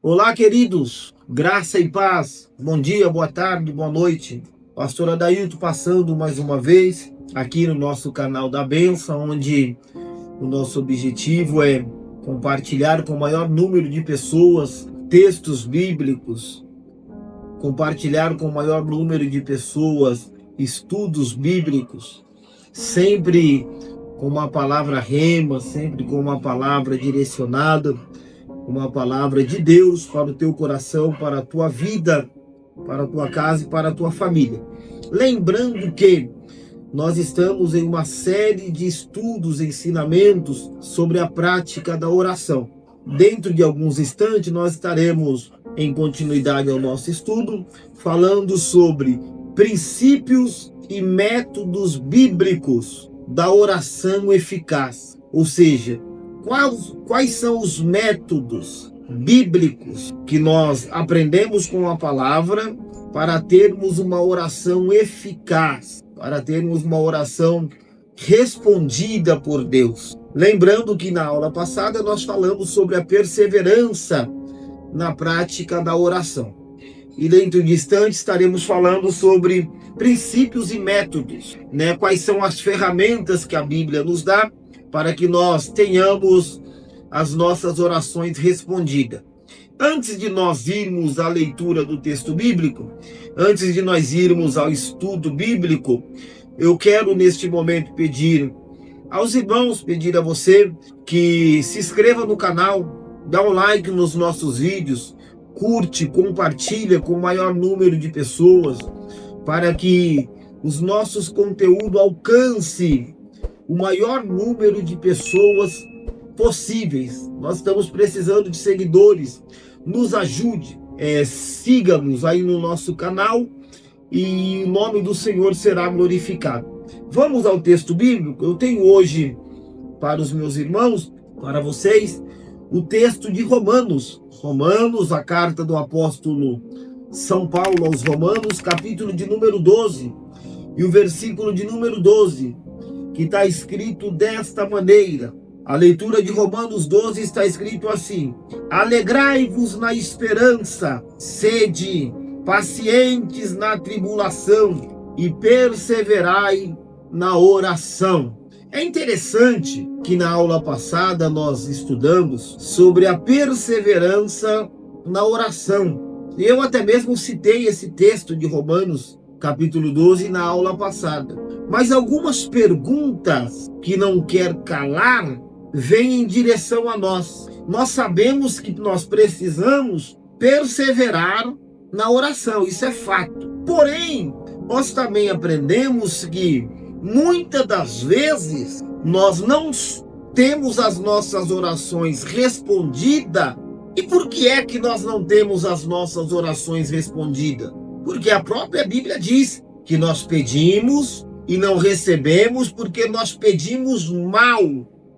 Olá, queridos, graça e paz. Bom dia, boa tarde, boa noite. Pastor Adailton passando mais uma vez aqui no nosso canal da Bênção, onde o nosso objetivo é compartilhar com o maior número de pessoas textos bíblicos, compartilhar com o maior número de pessoas estudos bíblicos, sempre com uma palavra rema, sempre com uma palavra direcionada, uma palavra de Deus para o teu coração, para a tua vida, para a tua casa e para a tua família. Lembrando que nós estamos em uma série de estudos, ensinamentos sobre a prática da oração. Dentro de alguns instantes nós estaremos em continuidade ao nosso estudo, falando sobre princípios e métodos bíblicos da oração eficaz, ou seja, quais são os métodos bíblicos que nós aprendemos com a palavra para termos uma oração eficaz, para termos uma oração respondida por Deus. Lembrando que na aula passada nós falamos sobre a perseverança na prática da oração. E dentro de instantes estaremos falando sobre princípios e métodos, né? Quais são as ferramentas que a Bíblia nos dá para que nós tenhamos as nossas orações respondidas. Antes de nós irmos à leitura do texto bíblico, antes de nós irmos ao estudo bíblico, eu quero neste momento pedir aos irmãos, pedir a você que se inscreva no canal, dá um like nos nossos vídeos, curte, compartilha com o maior número de pessoas, para que os nossos conteúdos alcancem o maior número de pessoas possíveis. Nós estamos precisando de seguidores. Nos ajude, siga-nos aí no nosso canal e o nome do Senhor será glorificado. Vamos ao texto bíblico. Eu tenho hoje para os meus irmãos, para vocês, o texto de Romanos. Romanos, a carta do apóstolo São Paulo aos Romanos, capítulo de número 12, e o versículo de número 12, que está escrito desta maneira. A leitura de Romanos 12 está escrito assim: alegrai-vos na esperança, sede pacientes na tribulação e perseverai na oração. É interessante que na aula passada nós estudamos sobre a perseverança na oração. Eu até mesmo citei esse texto de Romanos capítulo 12 na aula passada. Mas algumas perguntas que não quer calar vêm em direção a nós. Nós sabemos que nós precisamos perseverar na oração, isso é fato. Porém, nós também aprendemos que muitas das vezes nós não temos as nossas orações respondidas. E por que é que nós não temos as nossas orações respondidas? Porque a própria Bíblia diz que nós pedimos e não recebemos porque nós pedimos mal,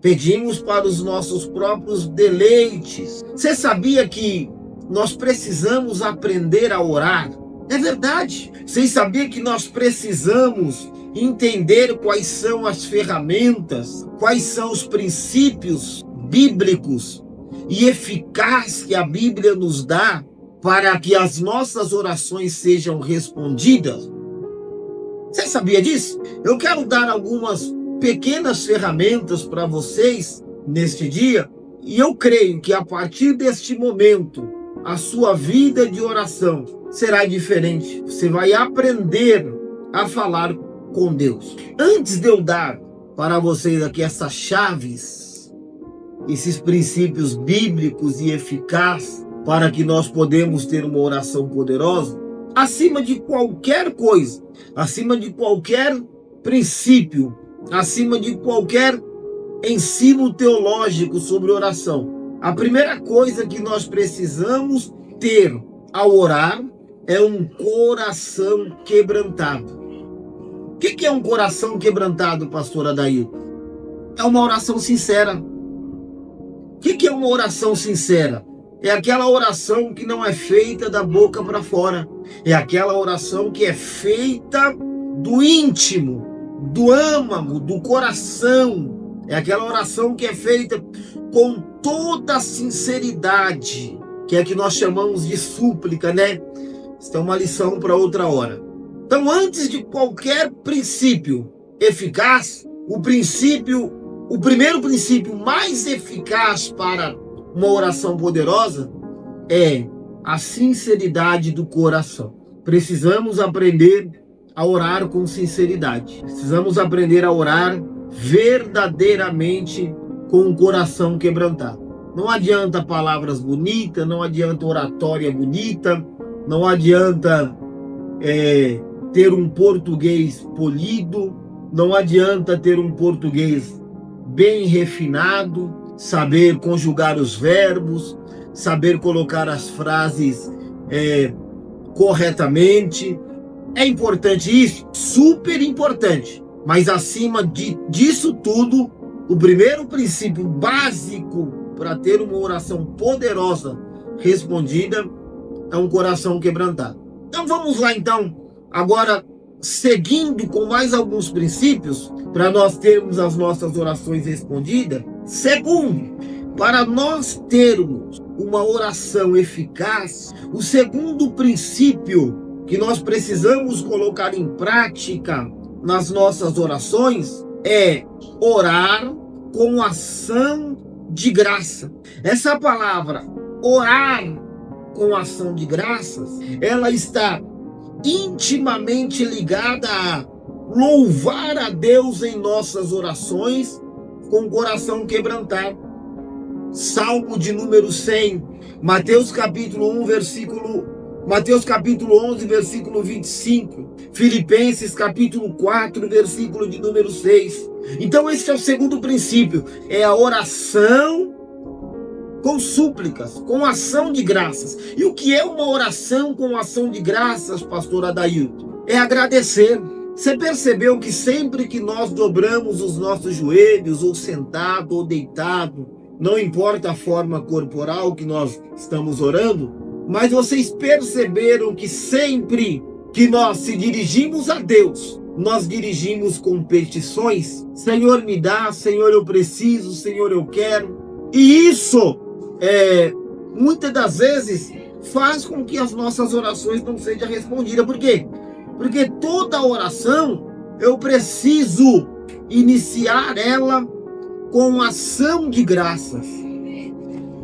pedimos para os nossos próprios deleites. Você sabia que nós precisamos aprender a orar? É verdade. Vocês sabiam que nós precisamos entender quais são as ferramentas, quais são os princípios bíblicos e eficazes que a Bíblia nos dá para que as nossas orações sejam respondidas? Você sabia disso? Eu quero dar algumas pequenas ferramentas para vocês neste dia, e eu creio que a partir deste momento a sua vida de oração será diferente. Você vai aprender a falar com Deus. Antes de eu dar para vocês aqui essas chaves, esses princípios bíblicos e eficazes para que nós podemos ter uma oração poderosa, acima de qualquer coisa, acima de qualquer princípio, acima de qualquer ensino teológico sobre oração, a primeira coisa que nós precisamos ter ao orar é um coração quebrantado. O que é um coração quebrantado, pastor Adailton? É uma oração sincera. O que é uma oração sincera? É aquela oração que não é feita da boca para fora. É aquela oração que é feita do íntimo, do âmago, do coração. É aquela oração que é feita com toda a sinceridade. que é que nós chamamos de súplica, né? Isso é uma lição para outra hora. Então, antes de qualquer princípio eficaz, o primeiro princípio mais eficaz para uma oração poderosa é a sinceridade do coração. Precisamos aprender a orar com sinceridade. Precisamos aprender a orar verdadeiramente com o coração quebrantado. Não adianta palavras bonitas, não adianta oratória bonita, não adianta ter um português polido, não adianta ter um português bem refinado, saber conjugar os verbos, saber colocar as frases corretamente. É importante isso? Super importante. Mas acima disso tudo, o primeiro princípio básico para ter uma oração poderosa respondida é um coração quebrantado. Então vamos lá então, agora seguindo com mais alguns princípios para nós termos as nossas orações respondidas. Segundo, para nós termos uma oração eficaz, o segundo princípio que nós precisamos colocar em prática nas nossas orações é orar com ação de graça. Essa palavra, orar com ação de graças, ela está intimamente ligada a louvar a Deus em nossas orações com o coração quebrantado. Salmo de número 100, Mateus capítulo 11, versículo 25, Filipenses capítulo 4, versículo de número 6. Então esse é o segundo princípio, é a oração com súplicas, com ação de graças. E o que é uma oração com ação de graças, pastor Adailton? É agradecer. Você percebeu que sempre que nós dobramos os nossos joelhos, ou sentado ou deitado, não importa a forma corporal que nós estamos orando, mas vocês perceberam que sempre que nós se dirigimos a Deus, nós dirigimos com petições? Senhor, me dá, Senhor, eu preciso, Senhor, eu quero. E isso, muitas das vezes, faz com que as nossas orações não sejam respondidas. Por quê? Porque toda oração, eu preciso iniciar ela com ação de graças.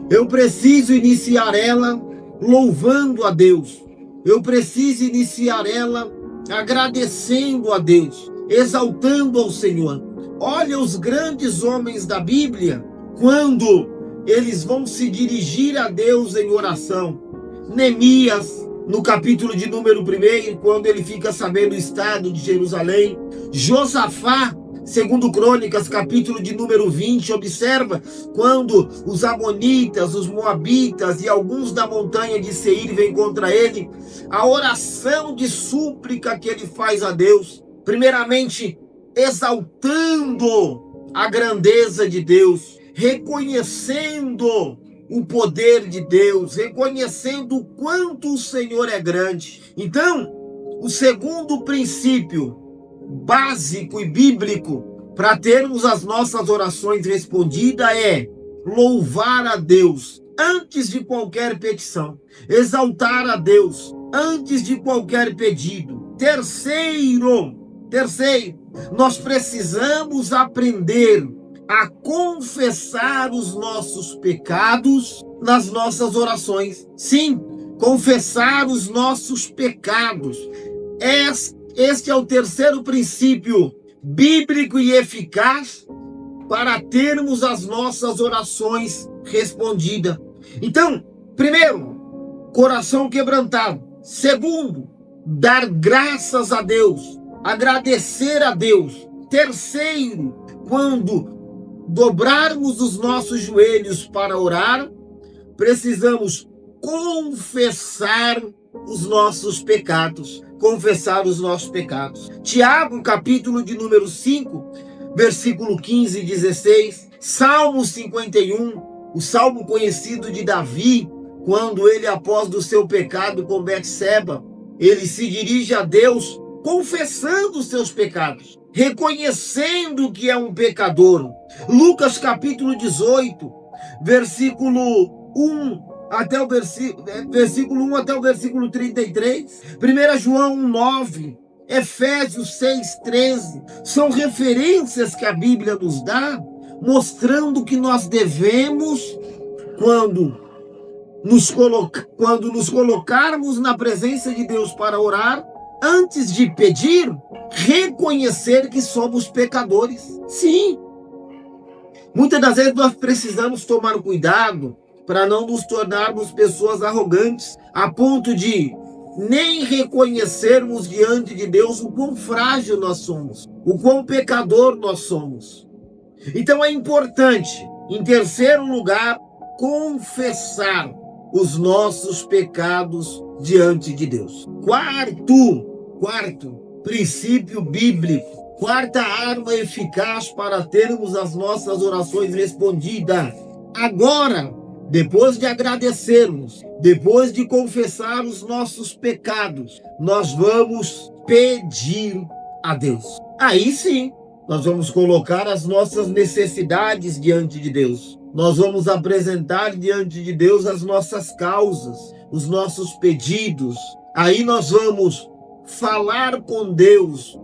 Eu preciso iniciar ela louvando a Deus. Eu preciso iniciar ela agradecendo a Deus, exaltando ao Senhor. Olha os grandes homens da Bíblia, quando eles vão se dirigir a Deus em oração. Neemias, no capítulo de número 1, quando ele fica sabendo o estado de Jerusalém. Josafá, segundo Crônicas, capítulo de número 20, observa quando os amonitas, os moabitas e alguns da montanha de Seir vêm contra ele, a oração de súplica que ele faz a Deus, primeiramente exaltando a grandeza de Deus, reconhecendo o poder de Deus, reconhecendo o quanto o Senhor é grande. Então, o segundo princípio básico e bíblico para termos as nossas orações respondidas é louvar a Deus antes de qualquer petição, exaltar a Deus antes de qualquer pedido. Terceiro, nós precisamos aprender a confessar os nossos pecados nas nossas orações. Sim, confessar os nossos pecados. Este é o terceiro princípio bíblico e eficaz para termos as nossas orações respondidas. Então, primeiro, coração quebrantado. Segundo, dar graças a Deus, agradecer a Deus. Terceiro, quando dobrarmos os nossos joelhos para orar, precisamos confessar os nossos pecados. Confessar os nossos pecados. Tiago, capítulo de número 5, versículo 15 e 16. Salmo 51, o salmo conhecido de Davi, quando ele, após do seu pecado com Betseba, ele se dirige a Deus confessando os seus pecados, reconhecendo que é um pecador. Lucas capítulo 18, versículo 1 até o versículo 1 até o versículo 33. 1 João 1:9. Efésios 6:13. São referências que a Bíblia nos dá, mostrando que nós devemos, quando nos colocarmos na presença de Deus para orar, antes de pedir, reconhecer que somos pecadores. Sim. Muitas das vezes nós precisamos tomar cuidado para não nos tornarmos pessoas arrogantes, a ponto de nem reconhecermos diante de Deus o quão frágil nós somos, o quão pecador nós somos. Então é importante, em terceiro lugar, confessar os nossos pecados diante de Deus. Quarto princípio bíblico, quarta arma eficaz para termos as nossas orações respondidas. Agora, depois de agradecermos, depois de confessar os nossos pecados, nós vamos pedir a Deus. Aí sim, nós vamos colocar as nossas necessidades diante de Deus. Nós vamos apresentar diante de Deus as nossas causas, os nossos pedidos. Aí nós vamos falar com Deus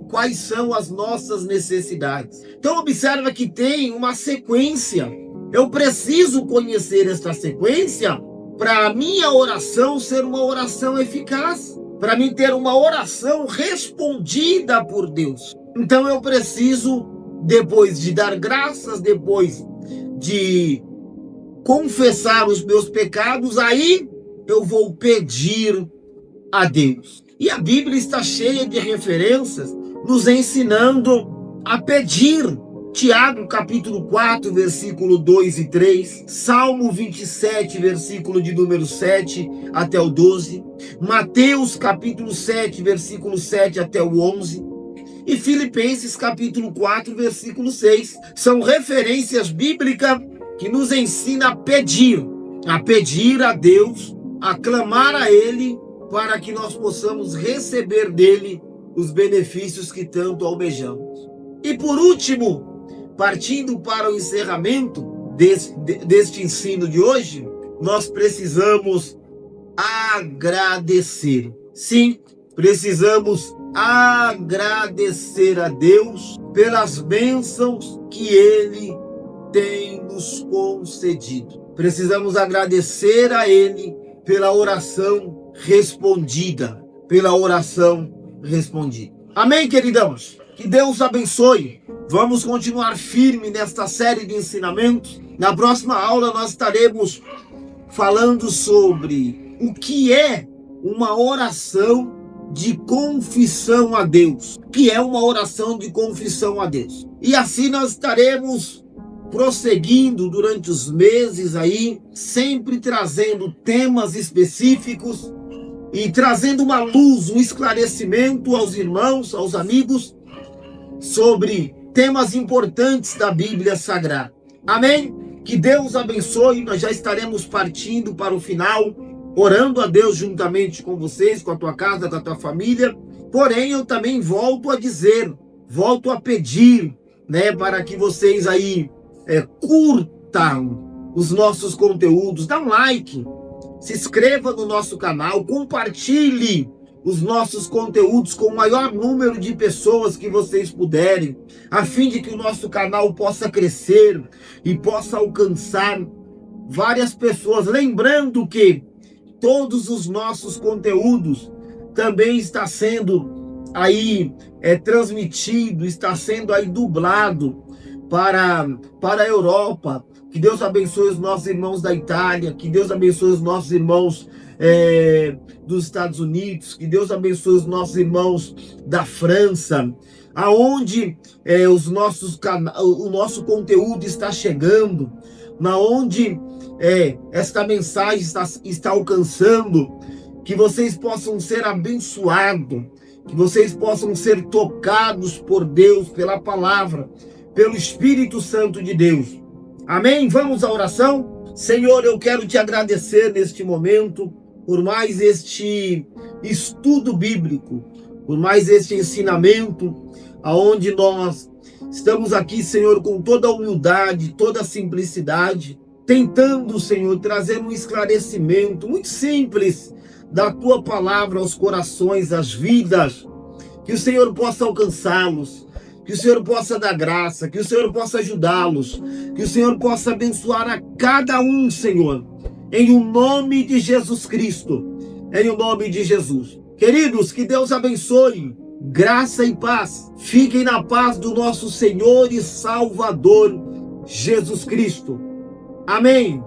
quais são as nossas necessidades. Então observa que tem uma sequência. Eu preciso conhecer esta sequência para a minha oração ser uma oração eficaz, para mim ter uma oração respondida por Deus. Então eu preciso, depois de dar graças, depois de confessar os meus pecados, aí eu vou pedir a Deus. E a Bíblia está cheia de referências nos ensinando a pedir. Tiago capítulo 4, versículo 2 e 3, Salmo 27, versículo de número 7 até o 12, Mateus capítulo 7, versículo 7 até o 11, e Filipenses capítulo 4, versículo 6. São referências bíblicas que nos ensinam a pedir a Deus, a clamar a Ele, para que nós possamos receber dele os benefícios que tanto almejamos. E por último, partindo para o encerramento deste ensino de hoje, nós precisamos agradecer. Sim, precisamos agradecer a Deus pelas bênçãos que Ele tem nos concedido. Precisamos agradecer a Ele pela oração respondida. Amém, queridamos? Que Deus abençoe. Vamos continuar firme nesta série de ensinamentos. Na próxima aula nós estaremos falando sobre o que é uma oração de confissão a Deus. O que é uma oração de confissão a Deus? E assim nós estaremos prosseguindo durante os meses aí, sempre trazendo temas específicos e trazendo uma luz, um esclarecimento aos irmãos, aos amigos, sobre temas importantes da Bíblia Sagrada. Amém? Que Deus abençoe. Nós já estaremos partindo para o final, orando a Deus juntamente com vocês, com a tua casa, com a tua família. Porém, eu também volto a pedir, para que vocês aí curtam os nossos conteúdos, dá um like, se inscreva no nosso canal, compartilhe os nossos conteúdos com o maior número de pessoas que vocês puderem, a fim de que o nosso canal possa crescer e possa alcançar várias pessoas. Lembrando que todos os nossos conteúdos também está sendo aí transmitido, está sendo aí dublado para a Europa. Que Deus abençoe os nossos irmãos da Itália, que Deus abençoe os nossos irmãos dos Estados Unidos, que Deus abençoe os nossos irmãos da França, aonde o nosso conteúdo está chegando, na onde esta mensagem está alcançando, que vocês possam ser abençoados, que vocês possam ser tocados por Deus, pela palavra, pelo Espírito Santo de Deus. Amém? Vamos à oração? Senhor, eu quero te agradecer neste momento por mais este estudo bíblico, por mais este ensinamento, aonde nós estamos aqui, Senhor, com toda a humildade, toda a simplicidade, tentando, Senhor, trazer um esclarecimento muito simples da tua palavra aos corações, às vidas, que o Senhor possa alcançá-los, que o Senhor possa dar graça, que o Senhor possa ajudá-los, que o Senhor possa abençoar a cada um, Senhor, em o nome de Jesus Cristo, em o nome de Jesus. Queridos, que Deus abençoe, graça e paz. Fiquem na paz do nosso Senhor e Salvador Jesus Cristo. Amém.